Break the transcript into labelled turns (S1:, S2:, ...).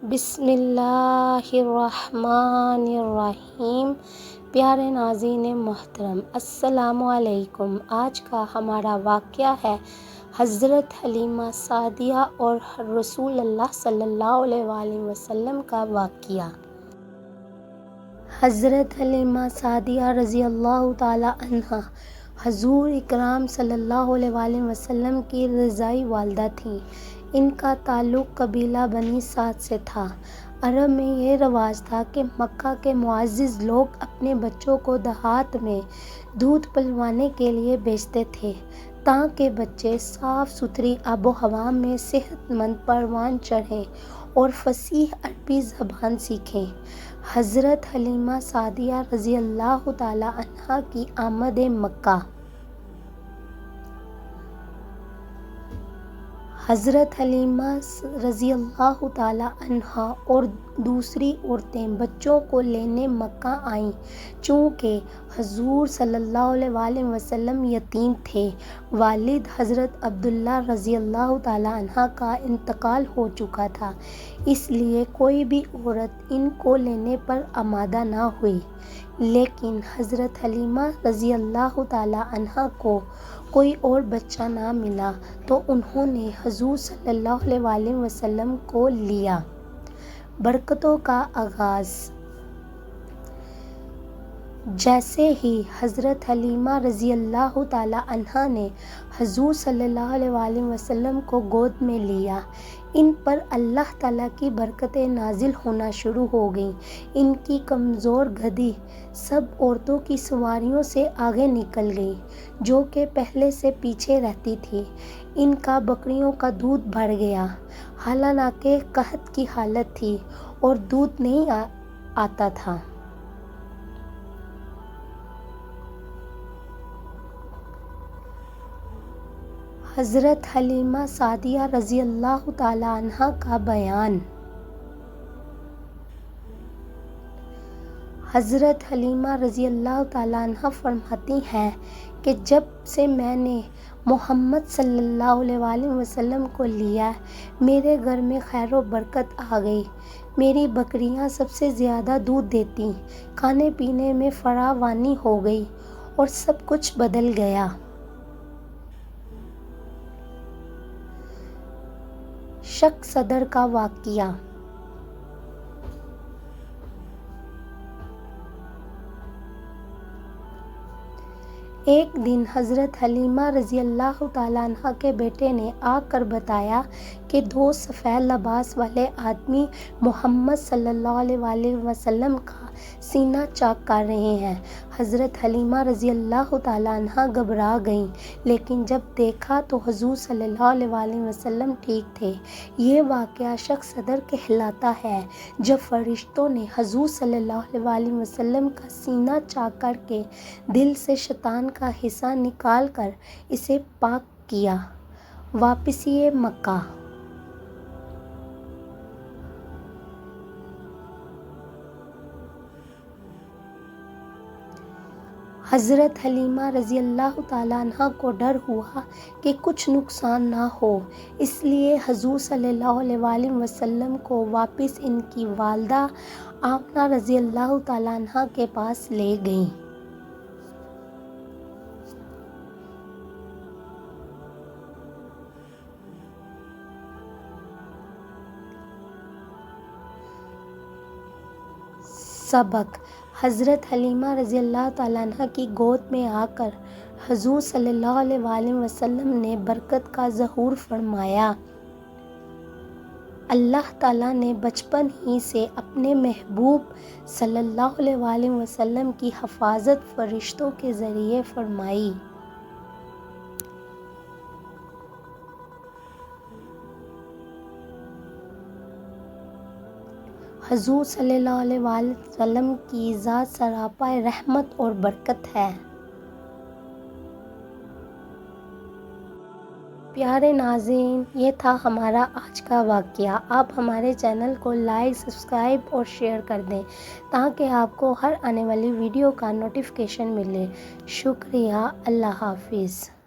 S1: بسم اللہ الرحمن الرحیم۔ پیارے ناظرین محترم، السلام علیکم۔ آج کا ہمارا واقعہ ہے حضرت حلیمہ سعدیہ اور رسول اللہ صلی اللہ علیہ وآلہ وسلم کا واقعہ۔ حضرت حلیمہ سعدیہ رضی اللہ تعالی عنہا حضور اکرم صلی اللہ علیہ وآلہ وسلم کی رضاعی والدہ تھیں۔ ان کا تعلق قبیلہ بنی سعد سے تھا۔ عرب میں یہ رواج تھا کہ مکہ کے معزز لوگ اپنے بچوں کو دیہات میں دودھ پلوانے کے لیے بھیجتے تھے تاکہ بچے صاف ستھری آب و ہوا میں صحت مند پروان چڑھیں اور فصیح عربی زبان سیکھیں۔ حضرت حلیمہ سعدیہ رضی اللہ تعالی عنہا کی آمد مکہ۔ حضرت حلیمہ رضی اللہ تعالی عنہا اور دوسری عورتیں بچوں کو لینے مکہ آئیں۔ چونکہ حضور صلی اللہ علیہ وآلہ وسلم یتیم تھے، والد حضرت عبداللہ رضی اللہ تعالی عنہ کا انتقال ہو چکا تھا، اس لیے کوئی بھی عورت ان کو لینے پر آمادہ نہ ہوئی۔ لیکن حضرت حلیمہ رضی اللہ تعالی عنہا کو کوئی اور بچہ نہ ملا تو انہوں نے حضور صلی اللہ علیہ وآلہ وسلم کو لیا۔ برکتوں کا آغاز۔ جیسے ہی حضرت حلیمہ رضی اللہ تعالی عنہا نے حضور صلی اللہ علیہ وآلہ وسلم کو گود میں لیا، ان پر اللہ تعالیٰ کی برکتیں نازل ہونا شروع ہو گئیں۔ ان کی کمزور گدھی سب عورتوں کی سواریوں سے آگے نکل گئی جو کہ پہلے سے پیچھے رہتی تھیں۔ ان کا بکریوں کا دودھ بڑھ گیا، حالانکہ قحط کی حالت تھی اور دودھ نہیں آتا تھا۔ حضرت حلیمہ سعدیہ رضی اللہ تعالی عنہا کا بیان۔ حضرت حلیمہ رضی اللہ تعالی عنہا فرماتی ہیں کہ جب سے میں نے محمد صلی اللہ علیہ وآلہ وسلم کو لیا، میرے گھر میں خیر و برکت آ گئی۔ میری بکریاں سب سے زیادہ دودھ دیتیں، کھانے پینے میں فراوانی ہو گئی اور سب کچھ بدل گیا۔ شق صدر کا واقعہ۔ ایک دن حضرت حلیمہ رضی اللہ تعالی عنہا کے بیٹے نے آ کر بتایا کہ دو سفید لباس والے آدمی محمد صلی اللہ علیہ وآلہ وسلم کا سینہ چاک کر رہے ہیں۔ حضرت حلیمہ رضی اللہ تعالی عنہا گھبرا گئیں، لیکن جب دیکھا تو حضور صلی اللہ علیہ وآلہ وسلم ٹھیک تھے۔ یہ واقعہ شق صدر کہلاتا ہے، جب فرشتوں نے حضور صلی اللہ علیہ وآلہ وسلم کا سینہ چاک کر کے دل سے شیطان کا حصہ نکال کر اسے پاک کیا۔ واپسی مکہ۔ حضرت حلیمہ رضی اللہ تعالی عنہا کو ڈر ہوا کہ کچھ نقصان نہ ہو، اس لیے حضور صلی اللہ علیہ وآلہ وسلم کو واپس ان کی والدہ آمنہ رضی اللہ تعالی عنہا کے پاس لے گئیں۔ سبق۔ حضرت حلیمہ رضی اللہ تعالی عنہا کی گود میں آ کر حضور صلی اللہ علیہ وآلہ وسلم نے برکت کا ظہور فرمایا۔ اللہ تعالیٰ نے بچپن ہی سے اپنے محبوب صلی اللہ علیہ وآلہ وسلم کی حفاظت فرشتوں کے ذریعے فرمائی۔ حضور صلی اللہ علیہ وآلہ وسلم کی ذات سراپا رحمت اور برکت ہے۔ پیارے ناظرین، یہ تھا ہمارا آج کا واقعہ۔ آپ ہمارے چینل کو لائک، سبسکرائب اور شیئر کر دیں تاکہ آپ کو ہر آنے والی ویڈیو کا نوٹیفیکیشن ملے۔ شکریہ۔ اللہ حافظ۔